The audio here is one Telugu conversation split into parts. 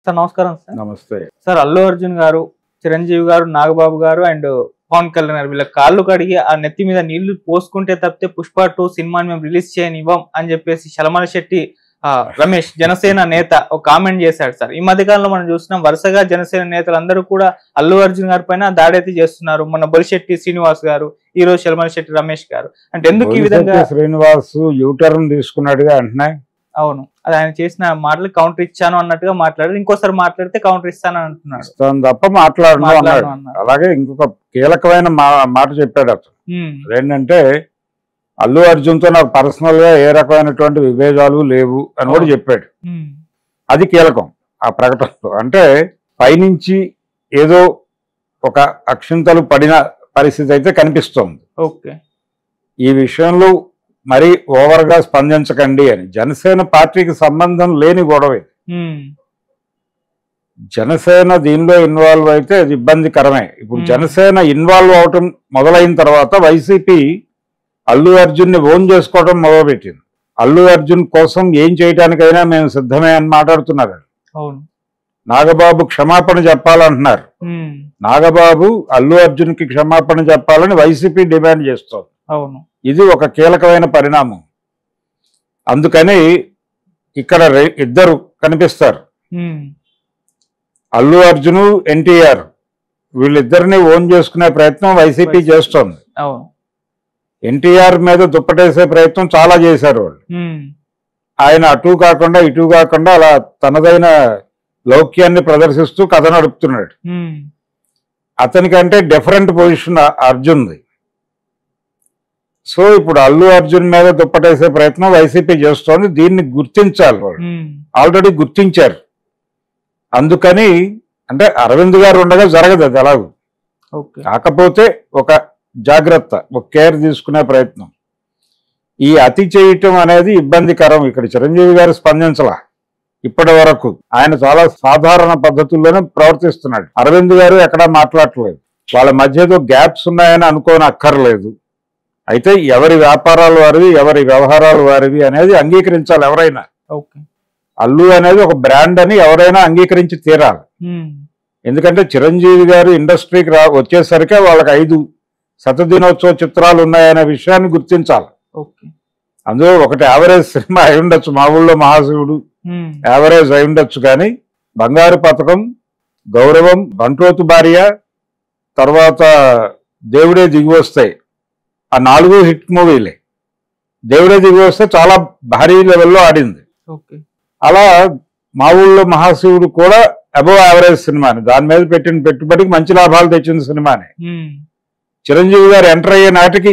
సార్ నమస్కారం సార్. నమస్తే సార్ అల్లు అర్జున్ గారు, చిరంజీవి గారు, నాగబాబు గారు అండ్ పవన్ కళ్యాణ్ గారు వీళ్ళ కాళ్ళు కడిగి ఆ నెత్తి మీద నీళ్లు పోసుకుంటే తప్పితే పుష్ప 2 సినిమాని మేము రిలీజ్ చేయనివ్వం అని చెప్పేసి చలమల శెట్టి రమేష్ జనసేన నేత ఒక కామెంట్ చేశాడు సార్. ఈ మధ్య కాలంలో మనం చూస్తున్నాం వరుసగా జనసేన నేతలందరూ కూడా అల్లు అర్జున్ గారి పైన దాడైతే చేస్తున్నారు. మొన్న బొలిశెట్టి శ్రీనివాస్ గారు, ఈ రోజు చలమల శెట్టి రమేష్ గారు. అంటే ఎందుకు ఈ విధంగా శ్రీనివాస్ యూటర్న్ తీసుకున్నాడుగా అంటున్నాయి. అవును, అది ఆయన చేసిన మాటలు కౌంటర్ ఇచ్చాను అన్నట్టుగా మాట్లాడారు. ఇంకోసారి మాట్లాడితే కౌంటర్ ఇస్తాను అంటున్నాడు తప్ప మాట్లాడను అన్నాడు. అలాగే ఇంకొక కీలకమైన మాట చెప్పాడు అతను. ఏంటంటే అల్లు అర్జున్ తో నాకు పర్సనల్ గా ఏ రకమైనటువంటి విభేదాలు లేవు అని కూడా చెప్పాడు. అది కీలకం ఆ ప్రకటనలో. అంటే పైనుంచి ఏదో ఒక అక్షింతలు పడిన పరిస్థితి అయితే కనిపిస్తోంది. ఈ విషయంలో మరి ఓవర్ గా స్పందించకండి అని. జనసేన పార్టీకి సంబంధం లేని గొడవ ఇది. జనసేన దీనిలో ఇన్వాల్వ్ అయితే అది ఇబ్బందికరమే. ఇప్పుడు జనసేన ఇన్వాల్వ్ అవటం మొదలైన తర్వాత వైసీపీ అల్లు అర్జున్ ని ఓన్ చేసుకోవడం మొదలుపెట్టింది. అల్లు అర్జున్ కోసం ఏం చేయడానికైనా మేము సిద్ధమే అని మాట్లాడుతున్నారు. నాగబాబు క్షమాపణ చెప్పాలంటున్నారు. నాగబాబు అల్లు అర్జున్ కి క్షమాపణ చెప్పాలని వైసీపీ డిమాండ్ చేస్తోంది. ఇది ఒక కీలకమైన పరిణామం. అందుకని ఇక్కడ ఇద్దరు కనిపిస్తారు, అల్లు అర్జున్, ఎన్టీఆర్. వీళ్ళిద్దరిని ఓన్ చేసుకునే ప్రయత్నం వైసీపీ చేస్తోంది. ఎన్టీఆర్ మీద దుప్పటేసే ప్రయత్నం చాలా చేశారు వాళ్ళు. ఆయన అటు కాకుండా ఇటు కాకుండా అలా తనదైన లౌక్యాన్ని ప్రదర్శిస్తూ కథ నడుపుతున్నాడు. అతనికంటే డిఫరెంట్ పొజిషన్ అర్జున్ది. సో ఇప్పుడు అల్లు అర్జున్ మీద దుప్పటేసే ప్రయత్నం వైసీపీ చేస్తోంది. దీన్ని గుర్తించాలి వాళ్ళు. ఆల్రెడీ గుర్తించారు. అందుకని అంటే అరవింద్ గారు ఉండగా జరగదు అది ఎలాగూ. కాకపోతే ఒక జాగ్రత్త, ఒక కేర్ తీసుకునే ప్రయత్నం. ఈ అతి చేయటం అనేది ఇబ్బందికరం. ఇక్కడ చిరంజీవి గారు స్పందించలా ఇప్పటి వరకు. ఆయన చాలా సాధారణ పద్ధతుల్లోనే ప్రవర్తిస్తున్నాడు. అరవింద్ గారు ఎక్కడా మాట్లాడట్లేదు. వాళ్ళ మధ్యలో గ్యాప్స్ ఉన్నాయని అనుకోని అక్కర్లేదు. అయితే ఎవరి వ్యాపారాలు వారివి, ఎవరి వ్యవహారాలు వారివి అనేది అంగీకరించాలి ఎవరైనా. అల్లు అనేది ఒక బ్రాండ్ అని ఎవరైనా అంగీకరించి తీరాలి. ఎందుకంటే చిరంజీవి గారు ఇండస్ట్రీకి వచ్చేసరికి వాళ్ళకి 5 శతదినోత్సవ చిత్రాలు ఉన్నాయనే విషయాన్ని గుర్తించాలి. అందులో ఒకటి యావరేజ్ సినిమా అయి ఉండొచ్చు, మా ఊళ్ళో మహాశివుడు యావరేజ్ అయి ఉండొచ్చు, కానీ బంగారు పథకం, గౌరవం, బంట్రోతు భార్య, తర్వాత దేవుడే దిగి వస్తాయి, ఆ 4 హిట్ మూవీలే. దేవుడే దిగి వస్తే చాలా భారీ లెవెల్లో ఆడింది. అలా మా ఊళ్ళో మహాశివుడు కూడా అబోవ్ యావరేజ్ సినిమాని, దాని మీద పెట్టిన పెట్టుబడికి మంచి లాభాలు తెచ్చిన సినిమాని. చిరంజీవి గారు ఎంటర్ అయ్యే నాటికి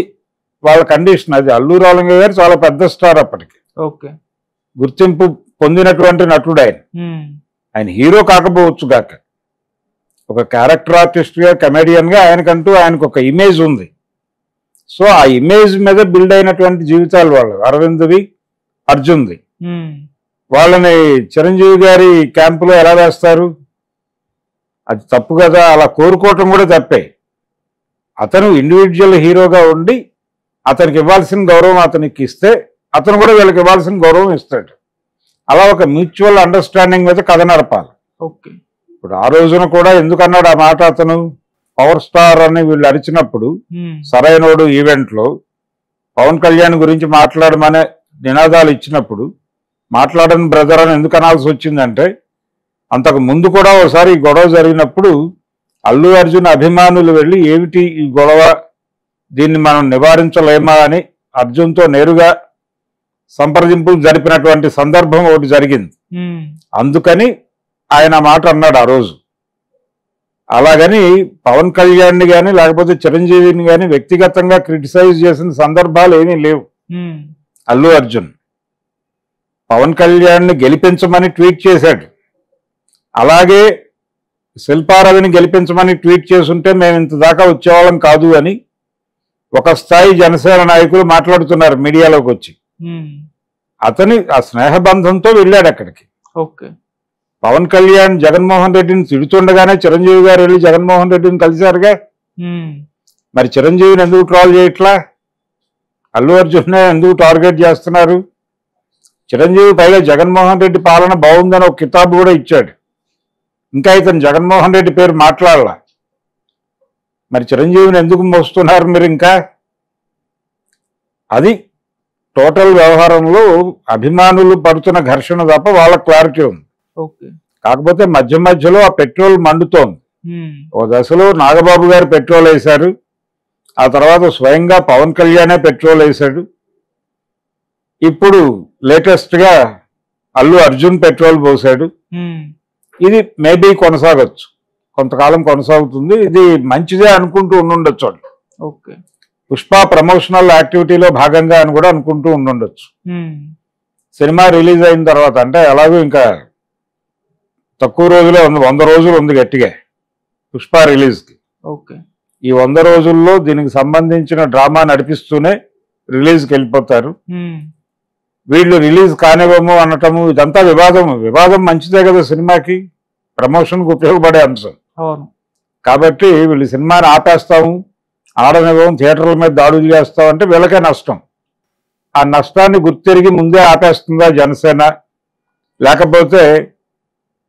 వాళ్ళ కండిషన్ అది. అల్లు రామలింగ గారు చాలా పెద్ద స్టార్ అప్పటికి, గుర్తింపు పొందినటువంటి నటుడు ఆయన. ఆయన హీరో కాకపోవచ్చు గాక, ఒక క్యారెక్టర్ ఆర్టిస్ట్ గా, కమెడియన్ గా ఆయనకు ఒక ఇమేజ్ ఉంది. సో ఆ ఇమేజ్ మీద బిల్డ్ అయినటువంటి జీవితాలు వాళ్ళు, అరవింద్వి, అర్జున్ది. వాళ్ళని చిరంజీవి గారి క్యాంపులో ఎలా వేస్తారు? అది తప్పు కదా. అలా కోరుకోవటం కూడా తప్పే. అతను ఇండివిజువల్ హీరోగా ఉండి అతనికి ఇవ్వాల్సిన గౌరవం అతనికి ఇస్తే అతను కూడా వీళ్ళకి ఇవ్వాల్సిన గౌరవం ఇస్తాడు. అలా ఒక మ్యూచువల్ అండర్స్టాండింగ్ మీద కథ నడపాలి. ఇప్పుడు ఆ రోజున కూడా ఎందుకన్నాడు ఆ మాట అతను? పవర్ స్టార్ అని వీళ్ళు అరిచినప్పుడు సరైనోడు ఈవెంట్లో పవన్ కళ్యాణ్ గురించి మాట్లాడమనే నినాదాలు ఇచ్చినప్పుడు మాట్లాడని బ్రదర్ అని ఎందుకు అనాల్సి వచ్చిందంటే, అంతకు ముందు కూడా ఒకసారి ఈ గొడవ జరిగినప్పుడు అల్లు అర్జున్ అభిమానులు వెళ్ళి ఏమిటి ఈ గొడవ, దీన్ని మనం నివారించలేమా అని అర్జున్తో నేరుగా సంప్రదింపులు జరిపినటువంటి సందర్భం ఒకటి జరిగింది. అందుకని ఆయన మాట అన్నాడు ఆ రోజు. అలాగని పవన్ కళ్యాణ్ని కానీ లేకపోతే చిరంజీవిని కానీ వ్యక్తిగతంగా క్రిటిసైజ్ చేసిన సందర్భాలు ఏమీ లేవు. అల్లు అర్జున్ పవన్ కళ్యాణ్ని గెలిపించమని ట్వీట్ చేశాడు. అలాగే శిల్పారవిని గెలిపించమని ట్వీట్ చేసుంటే మేము ఇంత దాకా వచ్చేవాళ్ళం కాదు అని ఒక స్థాయి జనసేన నాయకులు మాట్లాడుతున్నారు మీడియాలోకి వచ్చి. అతని ఆ స్నేహబంధంతో వెళ్ళాడు అక్కడికి. పవన్ కళ్యాణ్ జగన్మోహన్ రెడ్డిని తిడుతుండగానే చిరంజీవి గారు వెళ్ళి జగన్మోహన్ రెడ్డిని కలిశారుగా. మరి చిరంజీవిని ఎందుకు ట్రాల్ చేయట్లా? అల్లు అర్జున్ ఎందుకు టార్గెట్ చేస్తున్నారు? చిరంజీవి పైగా జగన్మోహన్ రెడ్డి పాలన బాగుందని ఒక కితాబు కూడా ఇచ్చాడు. ఇంకా ఇతను జగన్మోహన్ రెడ్డి పేరు మాట్లాడాల. మరి చిరంజీవిని ఎందుకు మోస్తున్నారు మీరు ఇంకా? అది టోటల్ వ్యవహారంలో అభిమానులు పడుతున్న ఘర్షణ తప్ప వాళ్ళకి క్లారిటీ ఉంది. కాకపోతే మధ్య మధ్యలో ఆ పెట్రోల్ మండుతోంది. ఓ దశలో నాగబాబు గారు పెట్రోల్ వేశారు, ఆ తర్వాత స్వయంగా పవన్ కళ్యాణే పెట్రోల్ వేశాడు. ఇప్పుడు లేటెస్ట్ గా అల్లు అర్జున్ పెట్రోల్ పోసాడు. ఇది మేబీ కొనసాగొచ్చు, కొంతకాలం కొనసాగుతుంది. ఇది మంచిదే అనుకుంటూ ఉండుండొచ్చు. పుష్ప ప్రమోషనల్ యాక్టివిటీలో భాగంగా అని కూడా అనుకుంటూ ఉండుండొచ్చు. సినిమా రిలీజ్ అయిన తర్వాత, అంటే ఎలాగో ఇంకా తక్కువ రోజులే ఉంది, 100 రోజులు ఉంది గట్టిగా పుష్ప రిలీజ్కి. ఈ 100 రోజుల్లో దీనికి సంబంధించిన డ్రామా నడిపిస్తూనే రిలీజ్కి వెళ్ళిపోతారు. వీళ్ళు రిలీజ్ కానివ్వము అనటము, ఇదంతా వివాదం మంచిదే కదా సినిమాకి, ప్రమోషన్కి ఉపయోగపడే అంశం. కాబట్టి వీళ్ళు సినిమాని ఆపేస్తాము, ఆడనివ్వం, థియేటర్ల మీద దాడులు చేస్తాం అంటే వీళ్ళకే నష్టం. ఆ నష్టాన్ని గుర్తెరిగి ముందే ఆపేస్తుందా జనసేన, లేకపోతే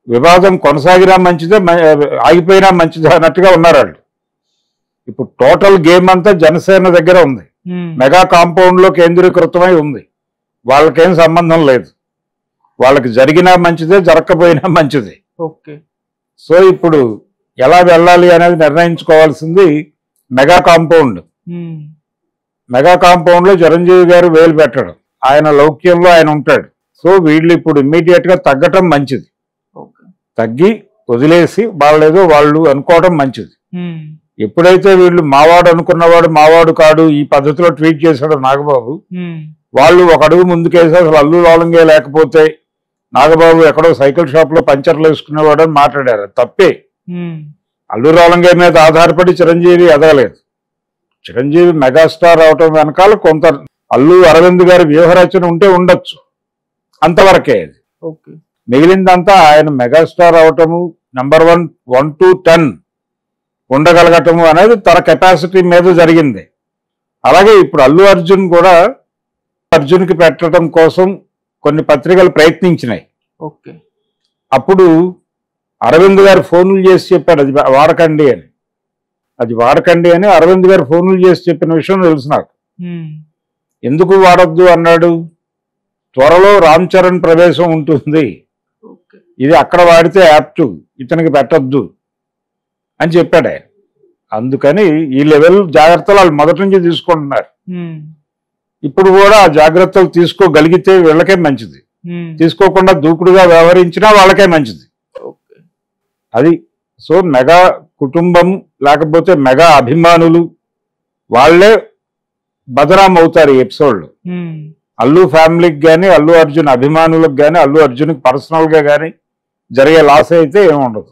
వివాదం కొనసాగినా మంచిదే ఆగిపోయినా మంచిదే అన్నట్టుగా ఉన్నారు వాళ్ళు. ఇప్పుడు టోటల్ గేమ్ అంతా జనసేన దగ్గర ఉంది, మెగా కాంపౌండ్ లో కేంద్రీకృతమై ఉంది. వాళ్ళకేం సంబంధం లేదు, వాళ్ళకి జరిగినా మంచిదే జరగకపోయినా మంచిదే. సో ఇప్పుడు ఎలా వెళ్ళాలి అనేది నిర్ణయించుకోవాల్సింది మెగా కాంపౌండ్. మెగా కాంపౌండ్ లో చిరంజీవి గారు వేలు పెట్టడం, ఆయన లౌక్యంలో ఆయన ఉంటాడు. సో వీళ్ళు ఇప్పుడు ఇమ్మీడియట్ గా తగ్గటం మంచిది, తగ్గి వదిలేసి వాళ్ళేదో వాళ్ళు అనుకోవడం మంచిది. ఎప్పుడైతే వీళ్ళు మావాడు అనుకున్నవాడు మావాడు కాడు ఈ పద్ధతిలో ట్వీట్ చేశాడు నాగబాబు, వాళ్ళు ఒక అడుగు ముందుకేసి అసలు అల్లు రాలంగే లేకపోతే నాగబాబు ఎక్కడో సైకిల్ షాప్ లో పంచర్లు వేసుకునేవాడు అని మాట్లాడారు. తప్పే. అల్లు రాలంగే మీద ఆధారపడి చిరంజీవి ఎదగలేదు. చిరంజీవి మెగాస్టార్ అవటం వెనకాల కొంత అల్లు అరవింద్ గారి వ్యూహరచన ఉంటే ఉండొచ్చు, అంతవరకే. అది మిగిలిందంతా ఆయన మెగాస్టార్ అవటము, నెంబర్ 1 to 10 ఉండగలగటము అనేది తన కెపాసిటీ మీద జరిగింది. అలాగే ఇప్పుడు అల్లు అర్జున్ కూడా అర్జున్కి పెట్టడం కోసం కొన్ని పత్రికలు ప్రయత్నించినాయి. అప్పుడు అరవింద్ గారు ఫోన్లు చేసి చెప్పాడు అది వాడకండి అని. అది వాడకండి అని అరవింద్ గారు ఫోన్లు చేసి చెప్పిన విషయం తెలుసు నాకు. ఎందుకు వాడద్దు అన్నాడు, త్వరలో రామ్ చరణ్ ప్రవేశం ఉంటుంది, ఇది అక్కడ వాడితే యాప్టు, ఇతనికి పెట్టద్దు అని చెప్పాడు ఆయన. అందుకని ఈ లెవెల్ జాగ్రత్తలు వాళ్ళు మొదటి నుంచి తీసుకుంటున్నారు. ఇప్పుడు కూడా ఆ జాగ్రత్తలు తీసుకోగలిగితే వీళ్ళకే మంచిది, తీసుకోకుండా దూకుడుగా వ్యవహరించినా వాళ్ళకే మంచిది. అది. సో మెగా కుటుంబం లేకపోతే మెగా అభిమానులు వాళ్ళే బదనాం అవుతారు ఈ ఎపిసోడ్లో. అల్లు ఫ్యామిలీకి కానీ అల్లు అర్జున్ అభిమానులకు కానీ అల్లు అర్జున్కి పర్సనల్గా కానీ జరిగే లాస్ అయితే ఏముండదు.